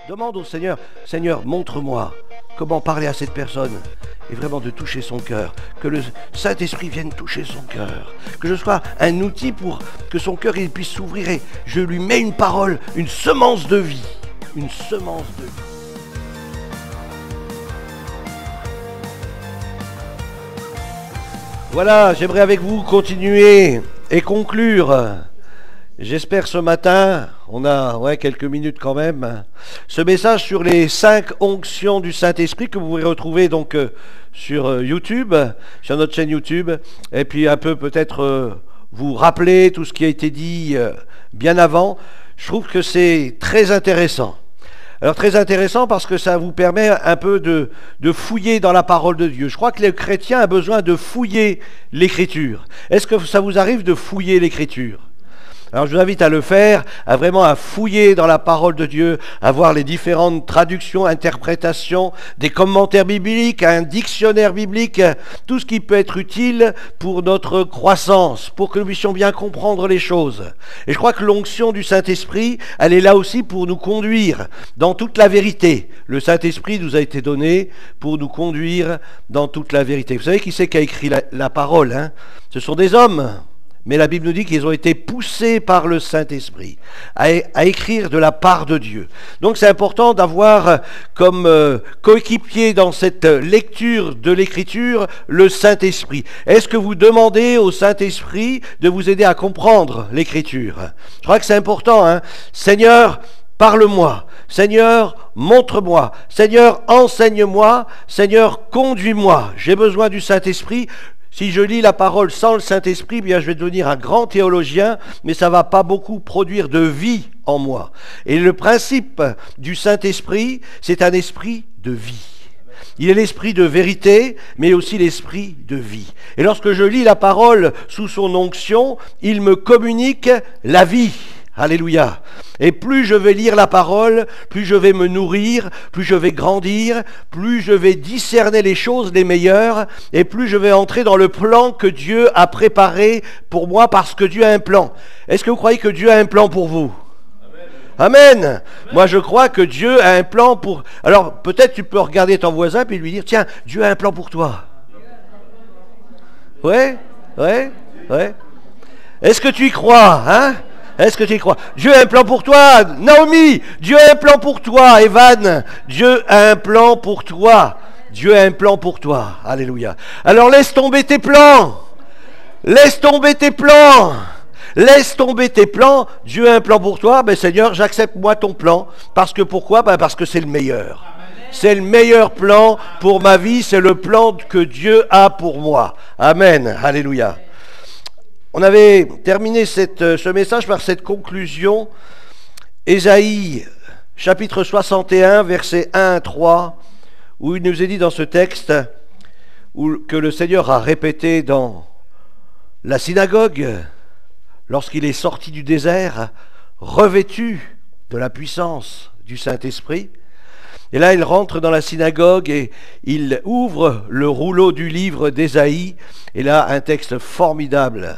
Demande au Seigneur, Seigneur, montre-moi comment parler à cette personne et vraiment de toucher son cœur, que le Saint-Esprit vienne toucher son cœur, que je sois un outil pour que son cœur il puisse s'ouvrir et je lui mets une parole, une semence de vie, une semence de vie. Voilà, j'aimerais avec vous continuer et conclure. J'espère ce matin, on a quelques minutes quand même, ce message sur les 5 onctions du Saint-Esprit que vous pourrez retrouver donc sur YouTube, sur notre chaîne YouTube, et puis un peu peut-être vous rappeler tout ce qui a été dit bien avant. Je trouve que c'est très intéressant. Alors très intéressant parce que ça vous permet un peu de fouiller dans la parole de Dieu. Je crois que le chrétien a besoin de fouiller l'Écriture. Est-ce que ça vous arrive de fouiller l'Écriture ? Alors je vous invite à le faire, à fouiller dans la parole de Dieu, à voir les différentes traductions, interprétations, des commentaires bibliques, un dictionnaire biblique, tout ce qui peut être utile pour notre croissance, pour que nous puissions bien comprendre les choses. Et je crois que l'onction du Saint-Esprit, elle est là aussi pour nous conduire dans toute la vérité. Le Saint-Esprit nous a été donné pour nous conduire dans toute la vérité. Vous savez qui c'est qui a écrit la parole, hein ? Ce sont des hommes. Mais la Bible nous dit qu'ils ont été poussés par le Saint-Esprit à écrire de la part de Dieu. Donc c'est important d'avoir comme coéquipier dans cette lecture de l'Écriture le Saint-Esprit. Est-ce que vous demandez au Saint-Esprit de vous aider à comprendre l'Écriture ? Je crois que c'est important, hein ? Seigneur, parle-moi. Seigneur, montre-moi. Seigneur, enseigne-moi. Seigneur, conduis-moi. J'ai besoin du Saint-Esprit. Si je lis la parole sans le Saint-Esprit, bien je vais devenir un grand théologien, mais ça ne va pas beaucoup produire de vie en moi. Et le principe du Saint-Esprit, c'est un esprit de vie. Il est l'esprit de vérité, mais aussi l'esprit de vie. Et lorsque je lis la parole sous son onction, il me communique la vie. Alléluia. Et plus je vais lire la parole, plus je vais me nourrir, plus je vais grandir, plus je vais discerner les choses les meilleures, et plus je vais entrer dans le plan que Dieu a préparé pour moi, parce que Dieu a un plan. Est-ce que vous croyez que Dieu a un plan pour vous ? Amen. Amen. Moi je crois que Dieu a un plan pour... Alors peut-être tu peux regarder ton voisin et lui dire, tiens, Dieu a un plan pour toi. Ouais. Est-ce que tu y crois, hein ? Est-ce que tu y crois ? Dieu a un plan pour toi, Naomi. Dieu a un plan pour toi, Evan. Dieu a un plan pour toi. Dieu a un plan pour toi. Alléluia. Alors laisse tomber tes plans. Laisse tomber tes plans. Laisse tomber tes plans. Dieu a un plan pour toi. Ben Seigneur, j'accepte moi ton plan. Parce que pourquoi ? Ben parce que c'est le meilleur. C'est le meilleur plan pour ma vie. C'est le plan que Dieu a pour moi. Amen. Alléluia. On avait terminé ce message par cette conclusion, Ésaïe, chapitre 61, versets 1 à 3, où il nous est dit dans ce texte, que le Seigneur a répété dans la synagogue, lorsqu'il est sorti du désert, revêtu de la puissance du Saint-Esprit. Et là, il rentre dans la synagogue et il ouvre le rouleau du livre d'Ésaïe, et là, un texte formidable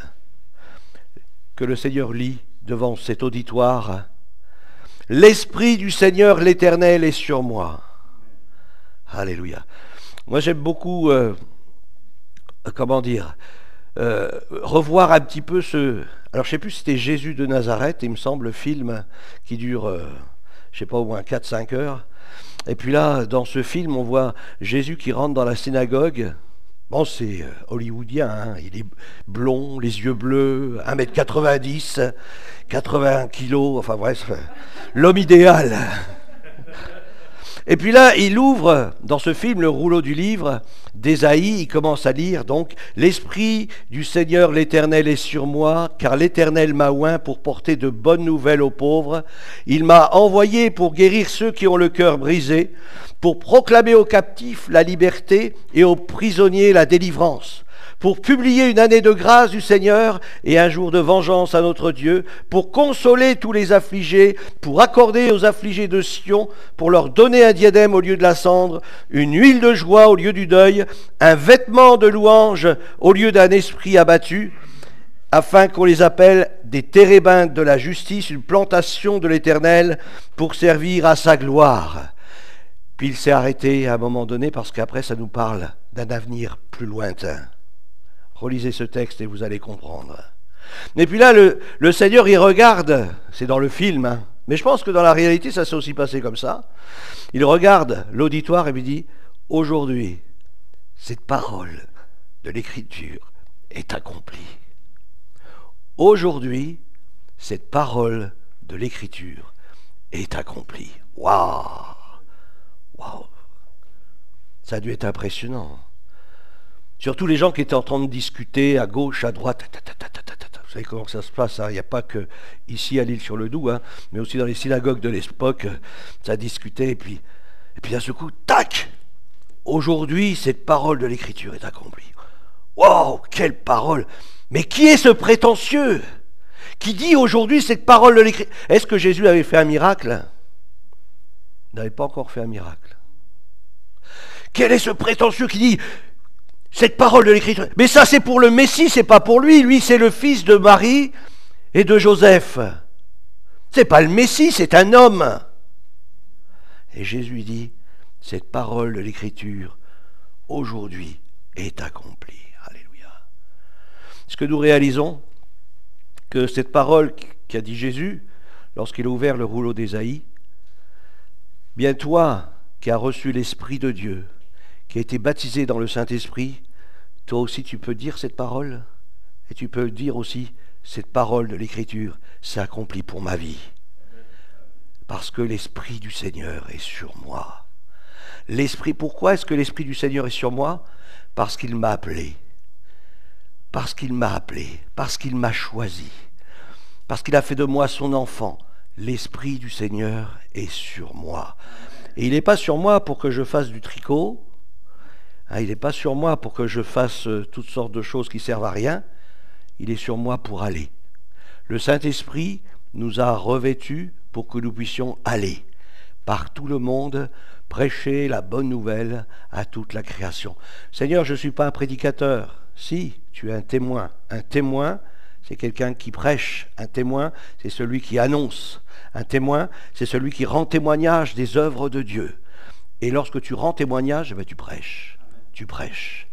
que le Seigneur lit devant cet auditoire. « L'Esprit du Seigneur l'Éternel est sur moi. » Alléluia. Moi j'aime beaucoup, revoir un petit peu ce... Alors je ne sais plus si c'était Jésus de Nazareth, il me semble, le film qui dure, je ne sais pas, au moins 4-5 heures. Et puis là, dans ce film, on voit Jésus qui rentre dans la synagogue. Bon, c'est hollywoodien, hein. Il est blond, les yeux bleus, 1m90, 80 kilos, enfin bref, l'homme idéal. Et puis là, il ouvre, dans ce film, le rouleau du livre d'Ésaïe, il commence à lire, donc, « L'Esprit du Seigneur l'Éternel est sur moi, car l'Éternel m'a oint pour porter de bonnes nouvelles aux pauvres. Il m'a envoyé pour guérir ceux qui ont le cœur brisé, pour proclamer aux captifs la liberté et aux prisonniers la délivrance, pour publier une année de grâce du Seigneur et un jour de vengeance à notre Dieu, pour consoler tous les affligés, pour accorder aux affligés de Sion, pour leur donner un diadème au lieu de la cendre, une huile de joie au lieu du deuil, un vêtement de louange au lieu d'un esprit abattu, afin qu'on les appelle des térébintes de la justice, une plantation de l'Éternel pour servir à sa gloire. Puis il s'est arrêté à un moment donné parce qu'après ça nous parle d'un avenir plus lointain. Relisez ce texte et vous allez comprendre. Et puis là, le Seigneur, il regarde, c'est dans le film, hein, mais je pense que dans la réalité, ça s'est aussi passé comme ça. Il regarde l'auditoire et lui dit, aujourd'hui, cette parole de l'Écriture est accomplie. Aujourd'hui, cette parole de l'Écriture est accomplie. Waouh! Waouh! Ça a dû être impressionnant. Surtout les gens qui étaient en train de discuter à gauche, à droite. Vous savez comment ça se passe, hein? Il n'y a pas que ici à l'Île-sur-le-Doubs, hein, mais aussi dans les synagogues de l'époque, ça discutait. Et puis d'un seul coup, tac! Aujourd'hui, cette parole de l'Écriture est accomplie. Waouh! Quelle parole! Mais qui est ce prétentieux qui dit aujourd'hui cette parole de l'Écriture? Est-ce que Jésus avait fait un miracle? Il n'avait pas encore fait un miracle. Quel est ce prétentieux qui dit cette parole de l'Écriture? Mais ça, c'est pour le Messie, c'est pas pour lui. Lui, c'est le fils de Marie et de Joseph. C'est pas le Messie, c'est un homme. Et Jésus dit, cette parole de l'Écriture, aujourd'hui, est accomplie. Alléluia. Est-ce que nous réalisons que cette parole qu'a dit Jésus, lorsqu'il a ouvert le rouleau d'Ésaïe, bien toi qui as reçu l'Esprit de Dieu, qui a été baptisé dans le Saint-Esprit, toi aussi tu peux dire cette parole, et tu peux dire aussi, cette parole de l'Écriture s'est accomplie pour ma vie. Parce que l'Esprit du Seigneur est sur moi. Pourquoi est-ce que l'Esprit du Seigneur est sur moi? Parce qu'il m'a appelé. Parce qu'il m'a appelé. Parce qu'il m'a choisi. Parce qu'il a fait de moi son enfant. L'Esprit du Seigneur est sur moi. Et il n'est pas sur moi pour que je fasse du tricot. Il n'est pas sur moi pour que je fasse toutes sortes de choses qui servent à rien. Il est sur moi pour aller. Le Saint-Esprit nous a revêtus pour que nous puissions aller par tout le monde, prêcher la bonne nouvelle à toute la création. Seigneur, je ne suis pas un prédicateur. Si, tu es un témoin. Un témoin, c'est quelqu'un qui prêche. Un témoin, c'est celui qui annonce. Un témoin, c'est celui qui rend témoignage des œuvres de Dieu. Et lorsque tu rends témoignage, tu prêches. Tu prêches.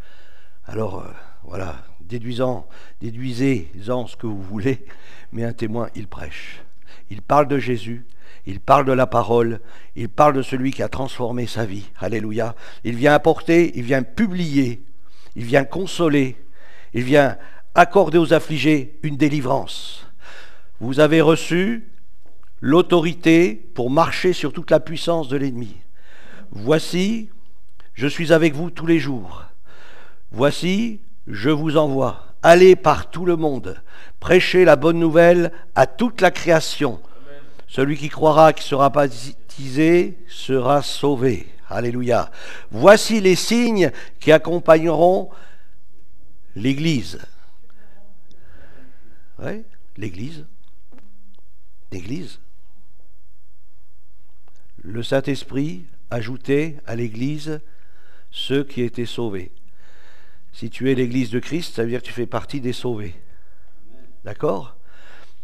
Alors, voilà, déduisez-en ce que vous voulez, mais un témoin, il prêche. Il parle de Jésus, il parle de la parole, il parle de celui qui a transformé sa vie. Alléluia. Il vient apporter, il vient publier, il vient consoler, il vient accorder aux affligés une délivrance. Vous avez reçu l'autorité pour marcher sur toute la puissance de l'ennemi. Voici, je suis avec vous tous les jours. Voici, je vous envoie. Allez par tout le monde, prêchez la bonne nouvelle à toute la création. Amen. Celui qui croira, qui sera baptisé, sera sauvé. Alléluia. Voici les signes qui accompagneront l'Église. Oui, l'Église. L'Église. Le Saint-Esprit ajoutait à l'Église ceux qui étaient sauvés. Si tu es l'Église de Christ, ça veut dire que tu fais partie des sauvés. D'accord?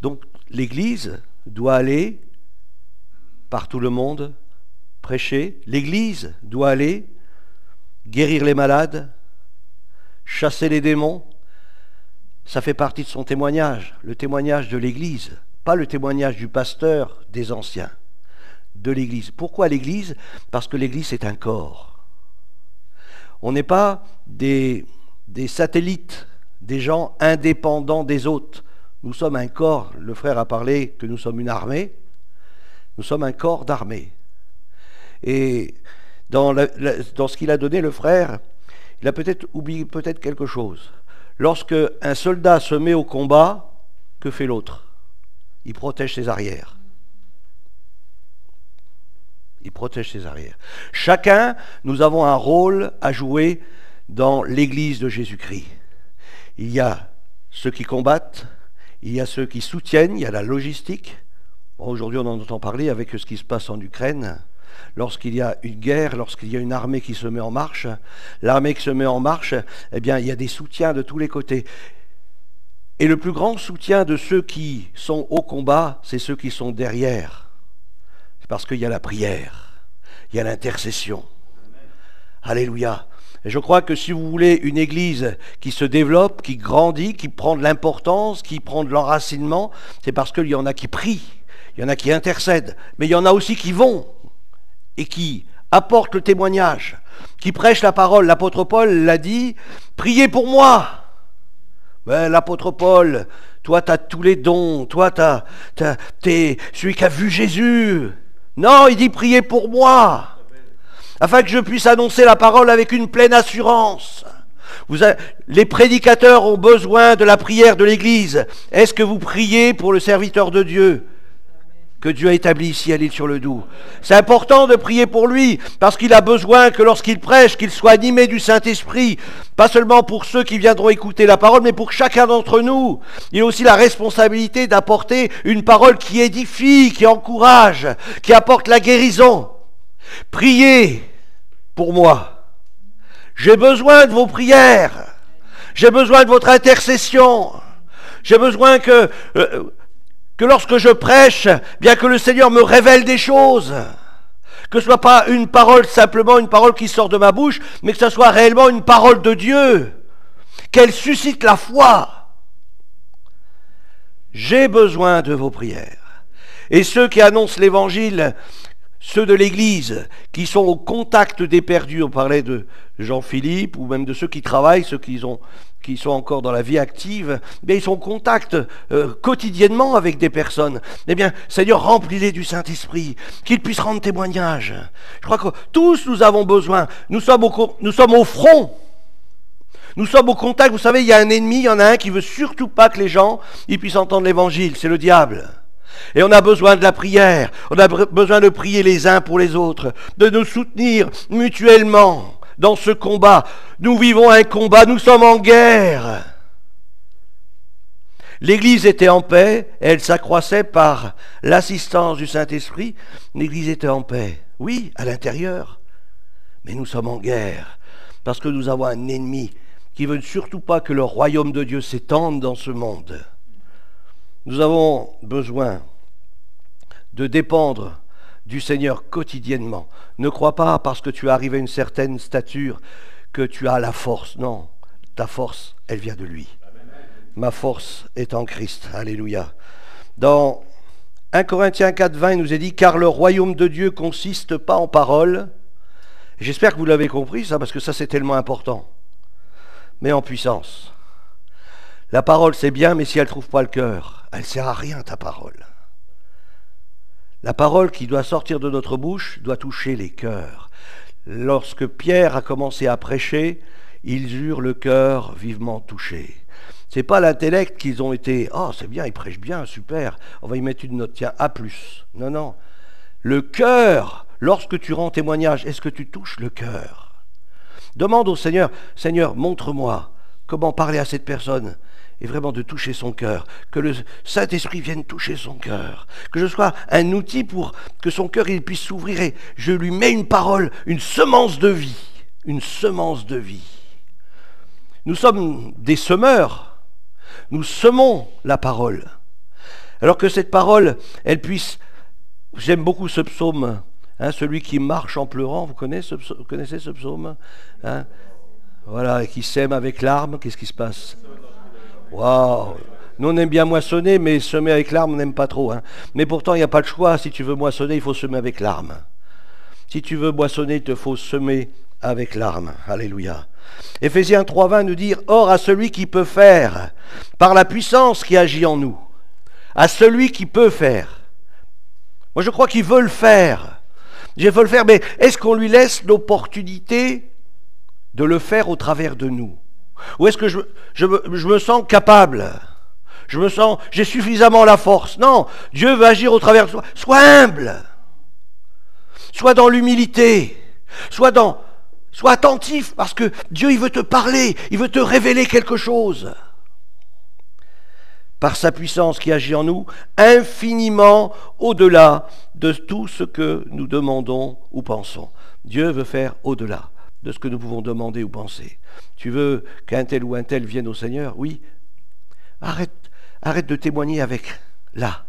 Donc l'Église doit aller par tout le monde, prêcher. L'Église doit aller guérir les malades, chasser les démons. Ça fait partie de son témoignage, le témoignage de l'Église, pas le témoignage du pasteur des anciens, de l'Église. Pourquoi l'Église? Parce que l'Église est un corps. On n'est pas des satellites, des gens indépendants des autres. Nous sommes un corps. Le frère a parlé que nous sommes une armée. Nous sommes un corps d'armée. Et dans ce qu'il a donné, le frère, il a peut-être oublié quelque chose. Lorsque un soldat se met au combat, que fait l'autre? Il protège ses arrières. Il protège ses arrières. Chacun, nous avons un rôle à jouer dans l'Église de Jésus-Christ. Il y a ceux qui combattent, il y a ceux qui soutiennent, il y a la logistique. Bon, aujourd'hui, on en entend parler avec ce qui se passe en Ukraine. Lorsqu'il y a une guerre, lorsqu'il y a une armée qui se met en marche, l'armée qui se met en marche, eh bien, il y a des soutiens de tous les côtés. Et le plus grand soutien de ceux qui sont au combat, c'est ceux qui sont derrière. C'est parce qu'il y a la prière, il y a l'intercession. Alléluia. Et je crois que si vous voulez une église qui se développe, qui grandit, qui prend de l'importance, qui prend de l'enracinement, c'est parce qu'il y en a qui prient, il y en a qui intercèdent, mais il y en a aussi qui vont et qui apportent le témoignage, qui prêchent la parole. L'apôtre Paul l'a dit, priez pour moi. Ben, l'apôtre Paul, toi tu as tous les dons, toi t'es celui qui a vu Jésus. Non, il dit priez pour moi, afin que je puisse annoncer la parole avec une pleine assurance. Les prédicateurs ont besoin de la prière de l'Église. Est-ce que vous priez pour le serviteur de Dieu que Dieu a établi ici à l'Île-sur-le-Doubs? C'est important de prier pour lui, parce qu'il a besoin que lorsqu'il prêche, qu'il soit animé du Saint-Esprit, pas seulement pour ceux qui viendront écouter la parole, mais pour chacun d'entre nous. Il a aussi la responsabilité d'apporter une parole qui édifie, qui encourage, qui apporte la guérison. Priez pour moi. J'ai besoin de vos prières. J'ai besoin de votre intercession. J'ai besoin que lorsque je prêche, bien que le Seigneur me révèle des choses, que ce ne soit pas une parole, simplement une parole qui sort de ma bouche, mais que ce soit réellement une parole de Dieu, qu'elle suscite la foi. J'ai besoin de vos prières. Et ceux qui annoncent l'Évangile, ceux de l'Église, qui sont au contact des perdus, on parlait de Jean-Philippe, ou même de ceux qui travaillent, ceux qui sont encore dans la vie active, bien, ils sont en contact quotidiennement avec des personnes. Eh bien, Seigneur, remplis-les du Saint-Esprit, qu'ils puissent rendre témoignage. Je crois que tous nous avons besoin. Nous sommes au front. Nous sommes au contact. Vous savez, il y a un ennemi, il y en a un qui veut surtout pas que les gens ils puissent entendre l'Évangile. C'est le diable. Et on a besoin de la prière. On a besoin de prier les uns pour les autres, de nous soutenir mutuellement dans ce combat. Nous vivons un combat, nous sommes en guerre. L'Église était en paix, elle s'accroissait par l'assistance du Saint-Esprit. L'Église était en paix, oui, à l'intérieur, mais nous sommes en guerre, parce que nous avons un ennemi qui ne veut surtout pas que le royaume de Dieu s'étende dans ce monde. Nous avons besoin de dépendre du Seigneur quotidiennement. Ne crois pas parce que tu es arrivé à une certaine stature que tu as la force. Non, ta force, elle vient de lui. Ma force est en Christ. Alléluia. Dans 1 Corinthiens 4,20, il nous est dit « Car le royaume de Dieu consiste pas en paroles. » J'espère que vous l'avez compris, ça, parce que ça, c'est tellement important. Mais en puissance. La parole, c'est bien, mais si elle ne trouve pas le cœur, elle ne sert à rien, ta parole. La parole qui doit sortir de notre bouche doit toucher les cœurs. Lorsque Pierre a commencé à prêcher, ils eurent le cœur vivement touché. Ce n'est pas l'intellect qu'ils ont été « Oh, c'est bien, il prêche bien, super, on va y mettre une note, tiens, A+. » Non, non. Le cœur, lorsque tu rends témoignage, est-ce que tu touches le cœur? Demande au Seigneur, « Seigneur, montre-moi comment parler à cette personne. » Et vraiment de toucher son cœur, que le Saint-Esprit vienne toucher son cœur, que je sois un outil pour que son cœur il puisse s'ouvrir et je lui mets une parole, une semence de vie, une semence de vie. Nous sommes des semeurs, nous semons la parole, alors que cette parole, elle puisse, j'aime beaucoup ce psaume, hein, celui qui marche en pleurant, vous connaissez ce psaume, hein, voilà, et qui sème avec larmes, qu'est-ce qui se passe? Waouh! Nous on aime bien moissonner, mais semer avec larmes on n'aime pas trop. Hein. Mais pourtant il n'y a pas de choix. Si tu veux moissonner, il faut semer avec larmes. Si tu veux moissonner, il te faut semer avec larmes. Alléluia. Éphésiens 3,20 nous dit « Or à celui qui peut faire, par la puissance qui agit en nous, à celui qui peut faire. » Moi je crois qu'il veut le faire. Je veux le faire, mais est-ce qu'on lui laisse l'opportunité de le faire au travers de nous? Ou est-ce que je me sens capable? J'ai suffisamment la force? Non, Dieu veut agir au travers de toi. Sois humble. Sois dans l'humilité. Sois attentif, parce que Dieu, il veut te parler, il veut te révéler quelque chose. Par sa puissance qui agit en nous, infiniment au-delà de tout ce que nous demandons ou pensons. Dieu veut faire au-delà de ce que nous pouvons demander ou penser. Tu veux qu'un tel ou un tel vienne au Seigneur? Oui. arrête de témoigner avec là.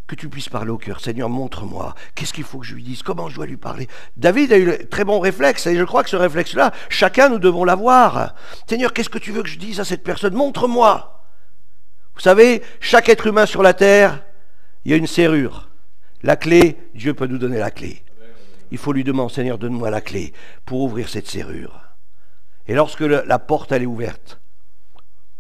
Que tu puisses parler au cœur. Seigneur, montre-moi. Qu'est-ce qu'il faut que je lui dise? Comment je dois lui parler? David a eu le très bon réflexe, et je crois que ce réflexe-là, chacun nous devons l'avoir. Seigneur, qu'est-ce que tu veux que je dise à cette personne? Montre-moi. Vous savez, chaque être humain sur la terre, il y a une serrure. La clé, Dieu peut nous donner la clé. Il faut lui demander, Seigneur, donne-moi la clé pour ouvrir cette serrure. Et lorsque la porte, elle est ouverte,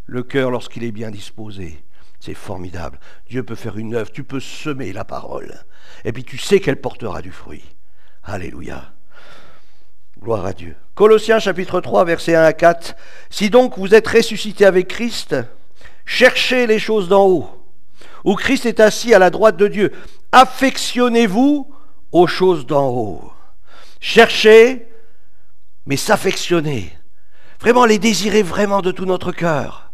le cœur, lorsqu'il est bien disposé, c'est formidable. Dieu peut faire une œuvre. Tu peux semer la parole. Et puis tu sais qu'elle portera du fruit. Alléluia. Gloire à Dieu. Colossiens chapitre 3, versets 1 à 4. Si donc vous êtes ressuscités avec Christ, cherchez les choses d'en haut, où Christ est assis à la droite de Dieu. Affectionnez-vous aux choses d'en haut. Cherchez, mais s'affectionner. Vraiment les désirer vraiment de tout notre cœur.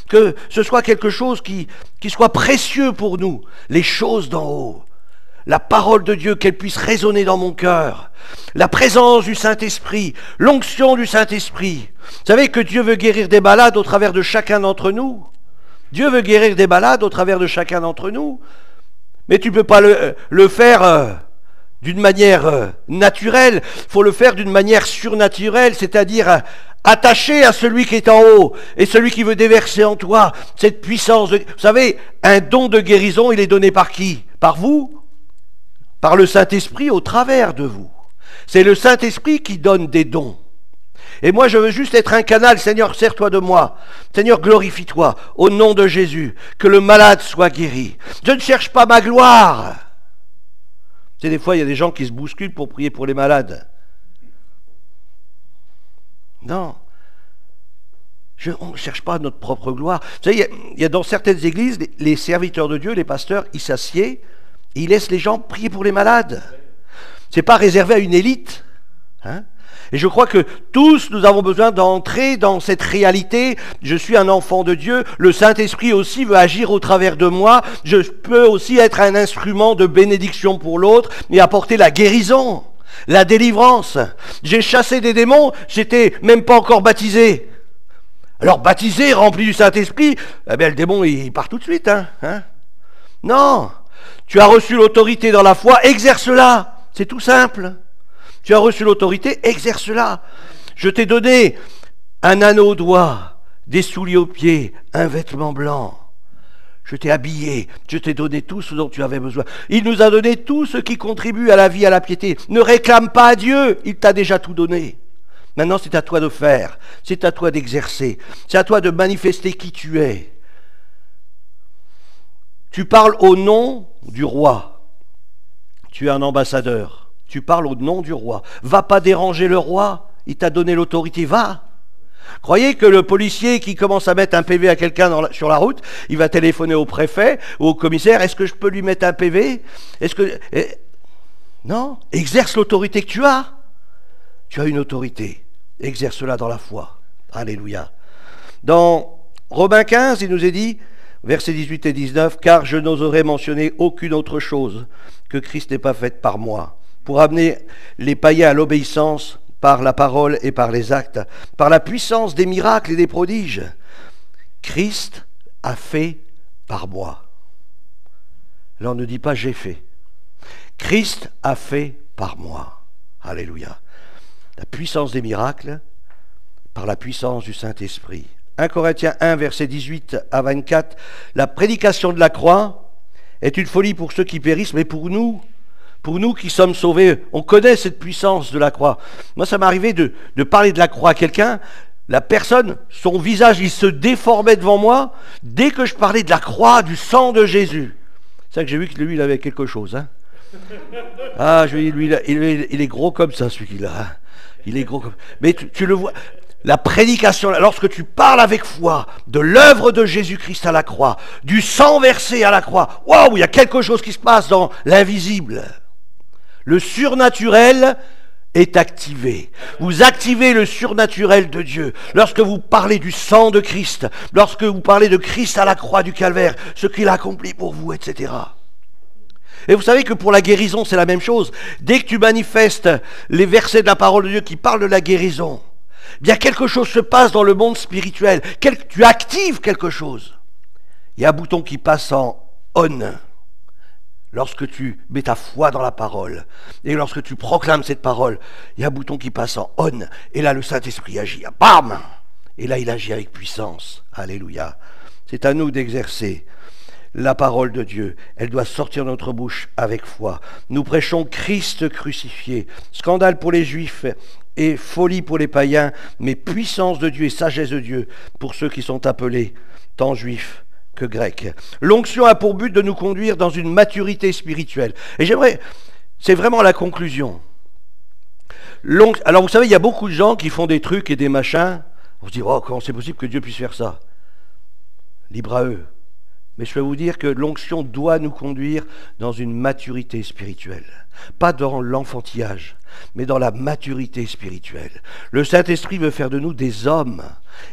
Que ce soit quelque chose qui soit précieux pour nous, les choses d'en haut, la parole de Dieu, qu'elle puisse résonner dans mon cœur, la présence du Saint-Esprit, l'onction du Saint-Esprit. Vous savez que Dieu veut guérir des malades au travers de chacun d'entre nous. Dieu veut guérir des malades au travers de chacun d'entre nous, mais tu ne peux pas le faire d'une manière naturelle, il faut le faire d'une manière surnaturelle, c'est-à-dire attaché à celui qui est en haut et celui qui veut déverser en toi cette puissance. Vous savez, un don de guérison, il est donné par qui? Par vous? Par le Saint-Esprit au travers de vous. C'est le Saint-Esprit qui donne des dons. Et moi, je veux juste être un canal. Seigneur, sers-toi de moi. Seigneur, glorifie-toi au nom de Jésus. Que le malade soit guéri. Je ne cherche pas ma gloire. Tu sais, des fois, il y a des gens qui se bousculent pour prier pour les malades. Non, on ne cherche pas notre propre gloire. Vous savez, il y a dans certaines églises, les serviteurs de Dieu, les pasteurs, ils s'assiedent, ils laissent les gens prier pour les malades. Ce n'est pas réservé à une élite. Hein? Et je crois que tous, nous avons besoin d'entrer dans cette réalité. Je suis un enfant de Dieu, le Saint-Esprit aussi veut agir au travers de moi. Je peux aussi être un instrument de bénédiction pour l'autre et apporter la guérison. La délivrance. J'ai chassé des démons, j'étais même pas encore baptisé. Alors baptisé, rempli du Saint-Esprit, eh bien, le démon il part tout de suite. Hein. Non, tu as reçu l'autorité dans la foi, exerce-la. C'est tout simple. Tu as reçu l'autorité, exerce-la. Je t'ai donné un anneau au doigt, des souliers aux pieds, un vêtement blanc. Je t'ai habillé, je t'ai donné tout ce dont tu avais besoin. Il nous a donné tout ce qui contribue à la vie, à la piété. Ne réclame pas à Dieu, il t'a déjà tout donné. Maintenant, c'est à toi de faire, c'est à toi d'exercer, c'est à toi de manifester qui tu es. Tu parles au nom du roi. Tu es un ambassadeur. Tu parles au nom du roi. Va pas déranger le roi, il t'a donné l'autorité, va. Croyez que le policier qui commence à mettre un PV à quelqu'un sur la route, il va téléphoner au préfet ou au commissaire, est-ce que je peux lui mettre un PV? Non, exerce l'autorité que tu as. Tu as une autorité, exerce-la dans la foi. Alléluia. Dans Romains 15, il nous est dit, versets 18 et 19, « Car je n'oserais mentionner aucune autre chose que Christ n'ait pas faite par moi, pour amener les païens à l'obéissance par la parole et par les actes, par la puissance des miracles et des prodiges. Christ a fait par moi. » Là, on ne dit pas « j'ai fait ». Christ a fait par moi. Alléluia. La puissance des miracles par la puissance du Saint-Esprit. 1 Corinthiens 1, versets 18 à 24. La prédication de la croix est une folie pour ceux qui périssent, mais pour nous qui sommes sauvés, on connaît cette puissance de la croix. Moi, ça m'est arrivé de parler de la croix à quelqu'un. La personne, son visage, il se déformait devant moi dès que je parlais de la croix, du sang de Jésus. C'est ça que j'ai vu que lui, il avait quelque chose. Hein. Ah, lui, il est gros comme ça, celui-là. Hein. Il est gros comme... Mais tu le vois... La prédication, lorsque tu parles avec foi de l'œuvre de Jésus-Christ à la croix, du sang versé à la croix, waouh, il y a quelque chose qui se passe dans l'invisible. Le surnaturel est activé. Vous activez le surnaturel de Dieu. Lorsque vous parlez du sang de Christ, lorsque vous parlez de Christ à la croix du calvaire, ce qu'il a accompli pour vous, etc. Et vous savez que pour la guérison, c'est la même chose. Dès que tu manifestes les versets de la parole de Dieu qui parlent de la guérison, bien quelque chose se passe dans le monde spirituel. Tu actives quelque chose. Il y a un bouton qui passe en on lorsque tu mets ta foi dans la parole. Et lorsque tu proclames cette parole, il y a un bouton qui passe en on. Et là, le Saint-Esprit agit. Bam! Et là, il agit avec puissance. Alléluia. C'est à nous d'exercer la parole de Dieu. Elle doit sortir de notre bouche avec foi. Nous prêchons Christ crucifié. Scandale pour les Juifs et folie pour les païens, mais puissance de Dieu et sagesse de Dieu pour ceux qui sont appelés tant juifs que grecs. L'onction a pour but de nous conduire dans une maturité spirituelle. Et c'est vraiment la conclusion. Alors vous savez, il y a beaucoup de gens qui font des trucs et des machins. On se dit, oh, comment c'est possible que Dieu puisse faire ça? Libre à eux. Mais je vais vous dire que l'onction doit nous conduire dans une maturité spirituelle. Pas dans l'enfantillage, mais dans la maturité spirituelle. Le Saint-Esprit veut faire de nous des hommes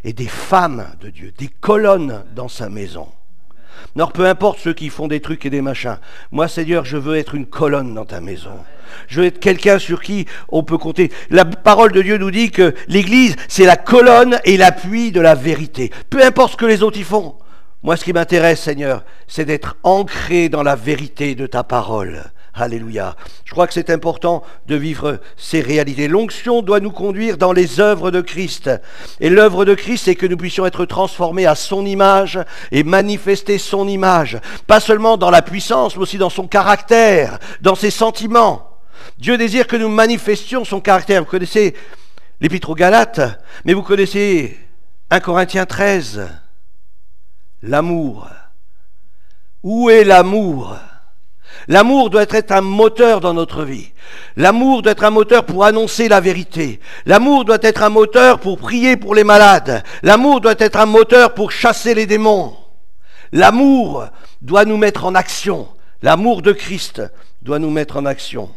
et des femmes de Dieu, des colonnes dans sa maison. Alors peu importe ceux qui font des trucs et des machins. Moi, Seigneur, je veux être une colonne dans ta maison. Je veux être quelqu'un sur qui on peut compter. La parole de Dieu nous dit que l'Église, c'est la colonne et l'appui de la vérité. Peu importe ce que les autres y font. Moi, ce qui m'intéresse, Seigneur, c'est d'être ancré dans la vérité de ta parole. Alléluia. Je crois que c'est important de vivre ces réalités. L'onction doit nous conduire dans les œuvres de Christ. Et l'œuvre de Christ, c'est que nous puissions être transformés à son image et manifester son image. Pas seulement dans la puissance, mais aussi dans son caractère, dans ses sentiments. Dieu désire que nous manifestions son caractère. Vous connaissez l'Épître aux Galates, mais vous connaissez 1 Corinthiens 13. L'amour. Où est l'amour? L'amour doit être un moteur dans notre vie. L'amour doit être un moteur pour annoncer la vérité. L'amour doit être un moteur pour prier pour les malades. L'amour doit être un moteur pour chasser les démons. L'amour doit nous mettre en action. L'amour de Christ doit nous mettre en action.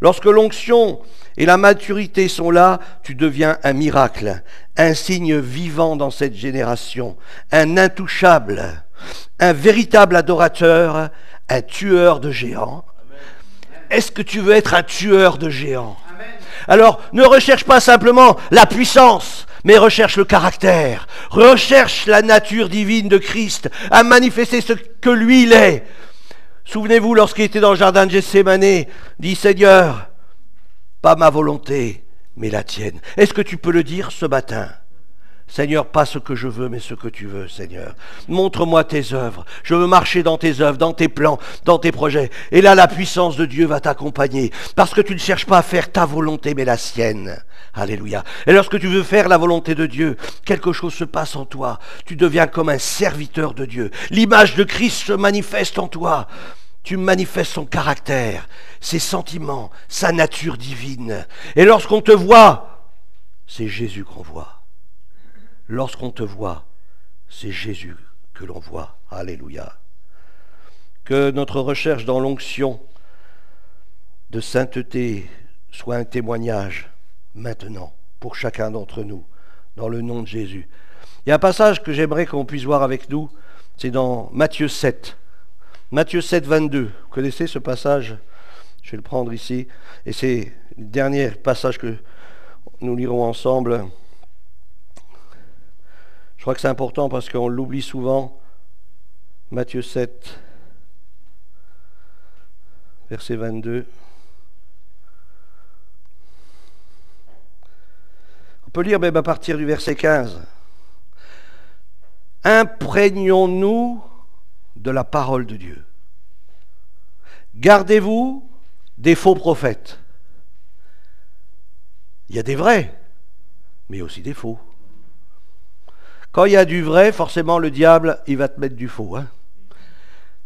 Lorsque l'onction et la maturité sont là, tu deviens un miracle, un signe vivant dans cette génération, un intouchable, un véritable adorateur, un tueur de géants. Est-ce que tu veux être un tueur de géants? Alors, ne recherche pas simplement la puissance, mais recherche le caractère, recherche la nature divine de Christ, à manifester ce que lui il est. Souvenez-vous, lorsqu'il était dans le jardin de Gethsémani, dit Seigneur, pas ma volonté, mais la tienne. Est-ce que tu peux le dire ce matin? Seigneur, pas ce que je veux, mais ce que tu veux, Seigneur. Montre-moi tes œuvres. Je veux marcher dans tes œuvres, dans tes plans, dans tes projets. Et là, la puissance de Dieu va t'accompagner. Parce que tu ne cherches pas à faire ta volonté, mais la sienne. Alléluia. Et lorsque tu veux faire la volonté de Dieu, quelque chose se passe en toi. Tu deviens comme un serviteur de Dieu. L'image de Christ se manifeste en toi. Tu manifestes son caractère, ses sentiments, sa nature divine. Et lorsqu'on te voit, c'est Jésus qu'on voit. Lorsqu'on te voit, c'est Jésus que l'on voit. Alléluia. Que notre recherche dans l'onction de sainteté soit un témoignage maintenant pour chacun d'entre nous, dans le nom de Jésus. Il y a un passage que j'aimerais qu'on puisse voir avec nous, c'est dans Matthieu 7. Matthieu 7, 22. Vous connaissez ce passage? Je vais le prendre ici. Et c'est le dernier passage que nous lirons ensemble. Je crois que c'est important parce qu'on l'oublie souvent. Matthieu 7, verset 22. On peut lire même à partir du verset 15. Imprégnons-nous de la parole de Dieu. Gardez-vous des faux prophètes. Il y a des vrais, mais aussi des faux. Quand il y a du vrai, forcément le diable, il va te mettre du faux. Hein.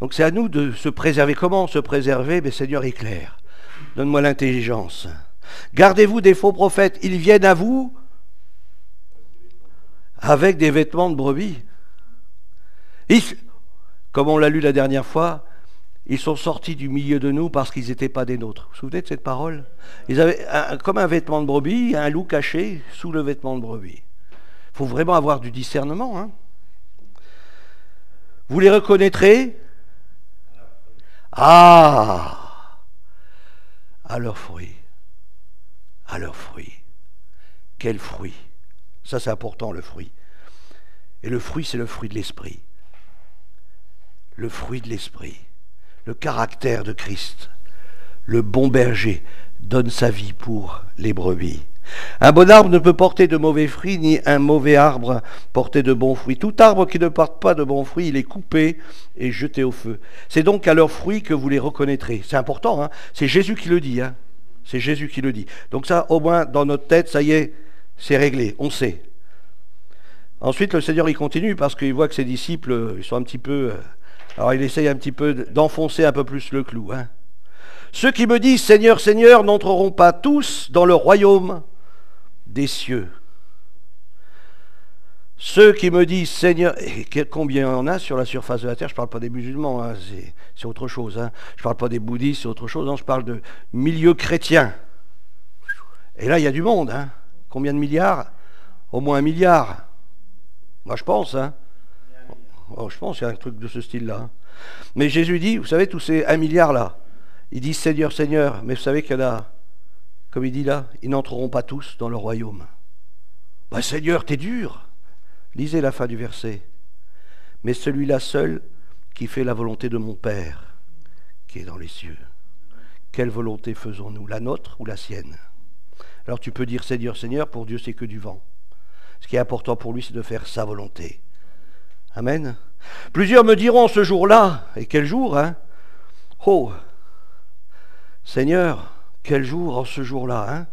Donc c'est à nous de se préserver. Comment se préserver? Mais Seigneur, éclaire. Donne-moi l'intelligence. Gardez-vous des faux prophètes. Ils viennent à vous avec des vêtements de brebis. Comme on l'a lu la dernière fois, ils sont sortis du milieu de nous parce qu'ils n'étaient pas des nôtres. Vous vous souvenez de cette parole? Ils avaient comme un vêtement de brebis, un loup caché sous le vêtement de brebis. Il faut vraiment avoir du discernement. Hein. Vous les reconnaîtrez? Ah! À leurs fruits. À leurs fruits. Quel fruit? Ça c'est important, le fruit. Et le fruit, c'est le fruit de l'esprit. le fruit de l'esprit, le caractère de Christ. Le bon berger donne sa vie pour les brebis. Un bon arbre ne peut porter de mauvais fruits, ni un mauvais arbre porter de bons fruits. Tout arbre qui ne porte pas de bons fruits, il est coupé et jeté au feu. C'est donc à leurs fruits que vous les reconnaîtrez. C'est important, hein. C'est Jésus qui le dit, hein. C'est Jésus qui le dit. Donc ça, au moins, dans notre tête, ça y est, c'est réglé, on sait. Ensuite, le Seigneur, il continue, parce qu'il voit que ses disciples, ils sont un petit peu... alors, il essaye un petit peu d'enfoncer un peu plus le clou, hein. Ceux qui me disent « Seigneur, Seigneur » n'entreront pas tous dans le royaume des cieux. Ceux qui me disent Seigneur, et combien il y en a sur la surface de la terre, je ne parle pas des musulmans, hein, c'est autre chose, hein. Je ne parle pas des bouddhistes, c'est autre chose, hein, je parle de milieu chrétien. Et là, il y a du monde, hein. Combien de milliards? Au moins 1 milliard. Moi, je pense, hein. Oh, je pense qu'il y a un truc de ce style-là. Mais Jésus dit, vous savez, tous ces 1 milliard-là, ils disent Seigneur, Seigneur, mais vous savez qu'il y en a, comme il dit là, ils n'entreront pas tous dans le royaume. Ben, Seigneur, t'es dur. Lisez la fin du verset. Mais celui-là seul qui fait la volonté de mon Père, qui est dans les cieux. Quelle volonté faisons-nous? La nôtre ou la sienne? Alors tu peux dire Seigneur, Seigneur, pour Dieu c'est que du vent. Ce qui est important pour lui, c'est de faire sa volonté. Amen. Plusieurs me diront ce jour-là, et quel jour, hein? Oh, Seigneur, quel jour en ce jour-là, hein?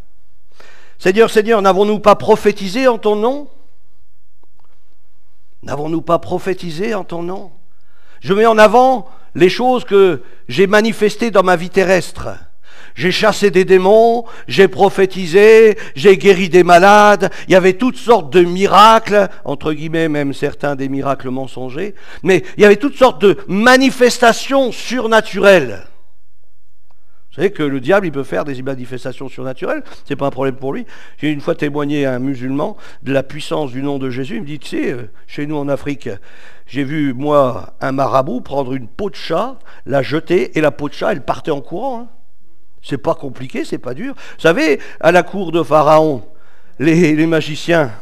Seigneur, Seigneur, n'avons-nous pas prophétisé en ton nom? N'avons-nous pas prophétisé en ton nom? Je mets en avant les choses que j'ai manifestées dans ma vie terrestre. J'ai chassé des démons, j'ai prophétisé, j'ai guéri des malades, il y avait toutes sortes de miracles, entre guillemets même certains des miracles mensongers, mais il y avait toutes sortes de manifestations surnaturelles. Vous savez que le diable, il peut faire des manifestations surnaturelles, c'est pas un problème pour lui. J'ai une fois témoigné à un musulman de la puissance du nom de Jésus. Il me dit, tu sais, chez nous en Afrique, j'ai vu, moi, un marabout prendre une peau de chat, la jeter, et la peau de chat, elle partait en courant. Hein. C'est pas compliqué, c'est pas dur. Vous savez, à la cour de Pharaon, les magiciens,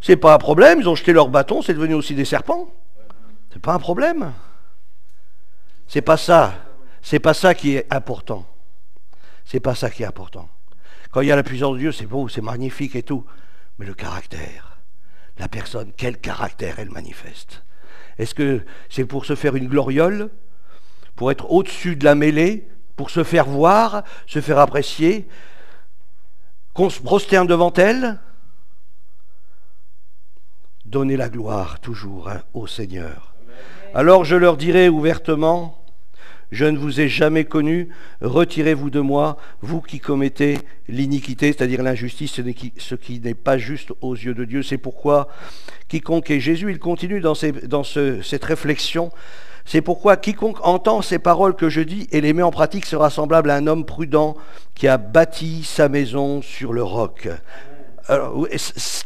c'est pas un problème, ils ont jeté leur bâton, c'est devenu aussi des serpents. C'est pas un problème. C'est pas ça qui est important. C'est pas ça qui est important. Quand il y a la puissance de Dieu, c'est beau, c'est magnifique et tout. Mais le caractère, la personne, quel caractère elle manifeste? Est-ce que c'est pour se faire une gloriole, pour être au-dessus de la mêlée, pour se faire voir, se faire apprécier, qu'on se prosterne devant elle? Donnez la gloire toujours au Seigneur. Alors je leur dirai ouvertement, je ne vous ai jamais connu, retirez-vous de moi, vous qui commettez l'iniquité, c'est-à-dire l'injustice, ce qui n'est pas juste aux yeux de Dieu. C'est pourquoi quiconque, et Jésus, il continue dans cette réflexion, c'est pourquoi quiconque entend ces paroles que je dis et les met en pratique sera semblable à un homme prudent qui a bâti sa maison sur le roc. Alors,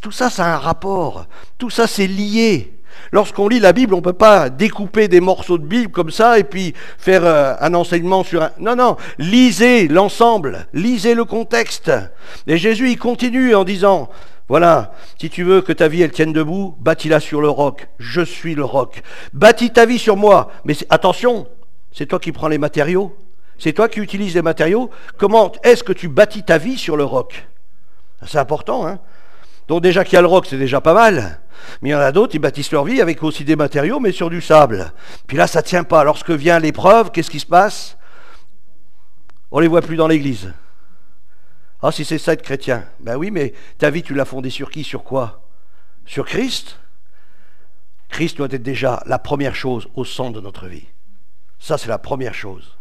tout ça, ça a un rapport, tout ça, c'est lié. Lorsqu'on lit la Bible, on ne peut pas découper des morceaux de Bible comme ça et puis faire un enseignement sur un... Non, non, lisez l'ensemble, lisez le contexte. Et Jésus, il continue en disant, voilà, si tu veux que ta vie, elle tienne debout, bâtis-la sur le roc. Je suis le roc. Bâtis ta vie sur moi. Mais attention, c'est toi qui prends les matériaux. C'est toi qui utilises les matériaux. Comment est-ce que tu bâtis ta vie sur le roc? C'est important, hein. Donc déjà qu'il y a le roc, c'est déjà pas mal. Mais il y en a d'autres, ils bâtissent leur vie avec aussi des matériaux, mais sur du sable. Puis là, ça ne tient pas. Lorsque vient l'épreuve, qu'est-ce qui se passe? On ne les voit plus dans l'église. Ah, si c'est ça être chrétien. Ben oui, mais ta vie, tu l'as fondée sur qui? Sur quoi? Sur Christ? Christ doit être déjà la première chose au centre de notre vie. Ça, c'est la première chose.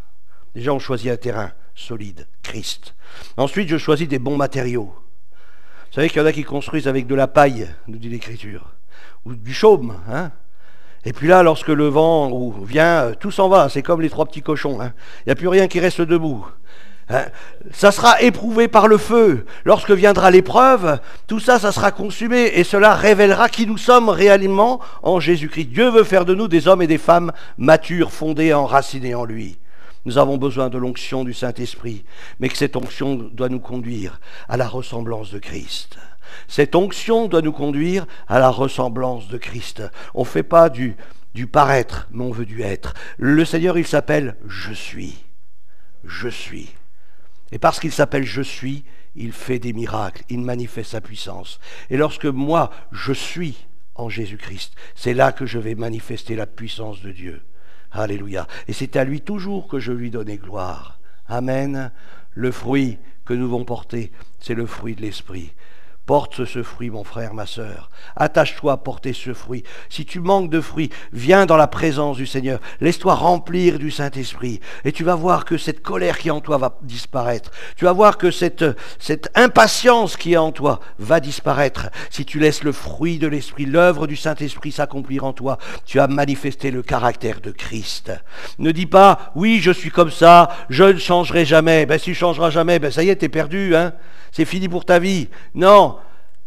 Déjà, on choisit un terrain solide, Christ. Ensuite, je choisis des bons matériaux. Vous savez qu'il y en a qui construisent avec de la paille, nous dit l'Écriture, ou du chaume, hein. Et puis là, lorsque le vent vient, tout s'en va, c'est comme les 3 petits cochons, hein. Il n'y a plus rien qui reste debout. Hein. Ça sera éprouvé par le feu. Lorsque viendra l'épreuve, tout ça, ça sera consumé, et cela révélera qui nous sommes réellement en Jésus-Christ. Dieu veut faire de nous des hommes et des femmes matures, fondés, enracinés en lui. Nous avons besoin de l'onction du Saint-Esprit, mais que cette onction doit nous conduire à la ressemblance de Christ. Cette onction doit nous conduire à la ressemblance de Christ. On ne fait pas du du paraître, mais on veut du être. Le Seigneur, il s'appelle « Je suis ». Je suis. Et parce qu'il s'appelle « Je suis », il fait des miracles, il manifeste sa puissance. Et lorsque moi, je suis en Jésus-Christ, c'est là que je vais manifester la puissance de Dieu. Alléluia. Et c'est à lui toujours que je lui donnais gloire. Amen. Le fruit que nous devons porter, c'est le fruit de l'Esprit. Porte ce fruit, mon frère, ma sœur. Attache-toi à porter ce fruit. Si tu manques de fruits, viens dans la présence du Seigneur. Laisse-toi remplir du Saint-Esprit. Et tu vas voir que cette colère qui est en toi va disparaître. Tu vas voir que cette impatience qui est en toi va disparaître. Si tu laisses le fruit de l'Esprit, l'œuvre du Saint-Esprit s'accomplir en toi, tu as manifesté le caractère de Christ. Ne dis pas, oui, je suis comme ça, je ne changerai jamais. Ben, si tu ne changeras jamais, ben, ça y est, t'es perdu, hein. C'est fini pour ta vie. Non,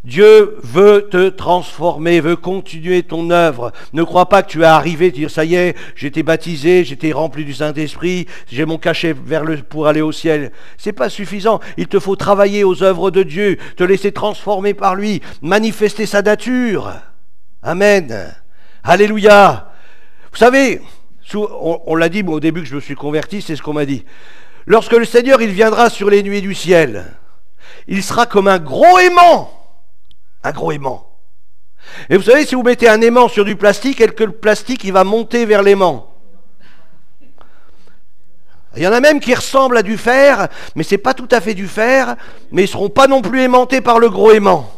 Dieu veut te transformer, veut continuer ton œuvre. Ne crois pas que tu es arrivé, dire ça y est, j'ai été baptisé, j'ai été rempli du Saint-Esprit, j'ai mon cachet pour aller au ciel. C'est pas suffisant. Il te faut travailler aux œuvres de Dieu, te laisser transformer par lui, manifester sa nature. Amen. Alléluia. Vous savez, on l'a dit moi, au début que je me suis converti, c'est ce qu'on m'a dit. Lorsque le Seigneur il viendra sur les nuées du ciel, il sera comme un gros aimant. Un gros aimant. Et vous savez, si vous mettez un aimant sur du plastique, et que le plastique, il va monter vers l'aimant. Il y en a même qui ressemblent à du fer, mais ce n'est pas tout à fait du fer, mais ils ne seront pas non plus aimantés par le gros aimant.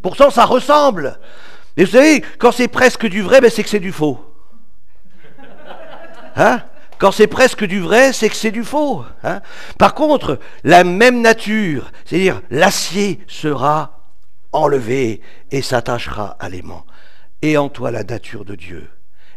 Pourtant, ça ressemble. Et vous savez, quand c'est presque du vrai, ben c'est que c'est du faux. Hein ? Quand c'est presque du vrai, c'est que c'est du faux. Hein. Par contre, la même nature, c'est-à-dire l'acier sera enlevé et s'attachera à l'aimant. Et en toi la nature de Dieu.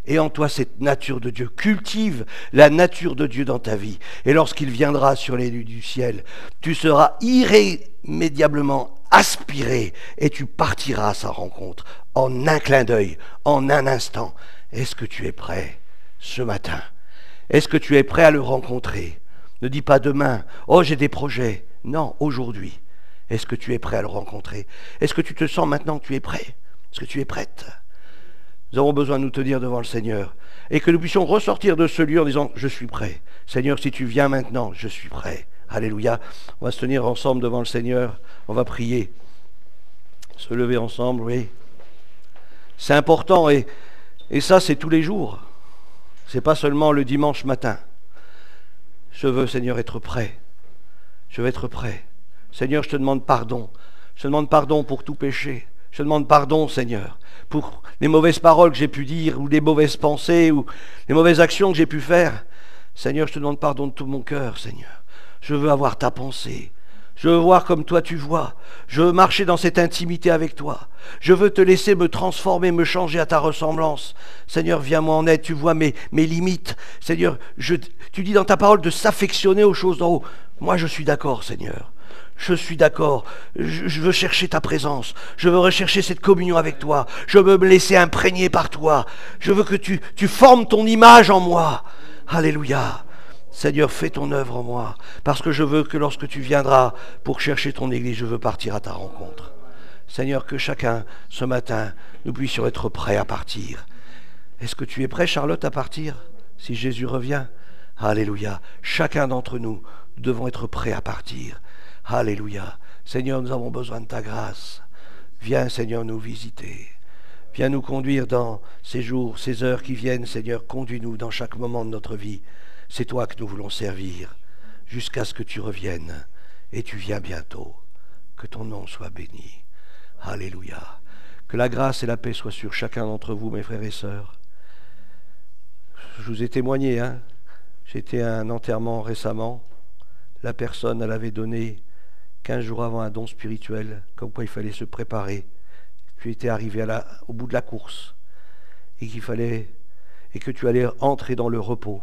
Et en toi cette nature de Dieu. Cultive la nature de Dieu dans ta vie. Et lorsqu'il viendra sur les nuées du ciel, tu seras irrémédiablement aspiré et tu partiras à sa rencontre en un clin d'œil, en un instant. Est-ce que tu es prêt ce matin ? Est-ce que tu es prêt à le rencontrer? Ne dis pas demain, oh j'ai des projets. Non, aujourd'hui. Est-ce que tu es prêt à le rencontrer? Est-ce que tu te sens maintenant que tu es prêt? Est-ce que tu es prête? Nous avons besoin de nous tenir devant le Seigneur et que nous puissions ressortir de ce lieu en disant, je suis prêt. Seigneur, si tu viens maintenant, je suis prêt. Alléluia. On va se tenir ensemble devant le Seigneur. On va prier. Se lever ensemble, oui. C'est important et ça c'est tous les jours. C'est pas seulement le dimanche matin. Je veux, Seigneur, être prêt. Je veux être prêt. Seigneur, je te demande pardon. Je te demande pardon pour tout péché. Je te demande pardon, Seigneur, pour les mauvaises paroles que j'ai pu dire, ou les mauvaises pensées, ou les mauvaises actions que j'ai pu faire. Seigneur, je te demande pardon de tout mon cœur, Seigneur. Je veux avoir ta pensée. Je veux voir comme toi tu vois. Je veux marcher dans cette intimité avec toi. Je veux te laisser me transformer, me changer à ta ressemblance. Seigneur, viens-moi en aide. Tu vois mes limites. Seigneur, tu dis dans ta parole de s'affectionner aux choses d'en haut. Moi, je suis d'accord, Seigneur. Je suis d'accord. Je veux chercher ta présence. Je veux rechercher cette communion avec toi. Je veux me laisser imprégner par toi. Je veux que tu formes ton image en moi. Alléluia. Seigneur, fais ton œuvre en moi, parce que je veux que lorsque tu viendras pour chercher ton Église, je veux partir à ta rencontre. Seigneur, que chacun, ce matin, nous puissions être prêts à partir. Est-ce que tu es prêt, Charlotte, à partir, si Jésus revient? Alléluia. Chacun d'entre nous, nous devons être prêts à partir. Alléluia. Seigneur, nous avons besoin de ta grâce. Viens, Seigneur, nous visiter. Viens nous conduire dans ces jours, ces heures qui viennent, Seigneur. Conduis-nous dans chaque moment de notre vie. C'est toi que nous voulons servir jusqu'à ce que tu reviennes. Et tu viens bientôt. Que ton nom soit béni. Alléluia. Que la grâce et la paix soient sur chacun d'entre vous, mes frères et sœurs. Je vous ai témoigné, hein. J'étais à un enterrement récemment. La personne, elle avait donné 15 jours avant un don spirituel, comme quoi il fallait se préparer. Puis était arrivé au bout de la course. Et que tu allais entrer dans le repos.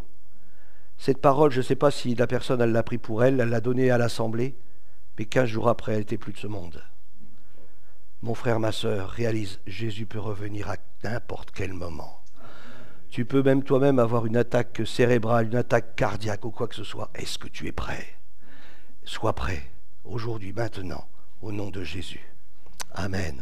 Cette parole, je ne sais pas si la personne, elle l'a pris pour elle l'a donnée à l'assemblée, mais 15 jours après, elle n'était plus de ce monde. Mon frère, ma sœur, réalise, Jésus peut revenir à n'importe quel moment. Tu peux même toi-même avoir une attaque cérébrale, une attaque cardiaque ou quoi que ce soit. Est-ce que tu es prêt? Sois prêt, aujourd'hui, maintenant, au nom de Jésus. Amen.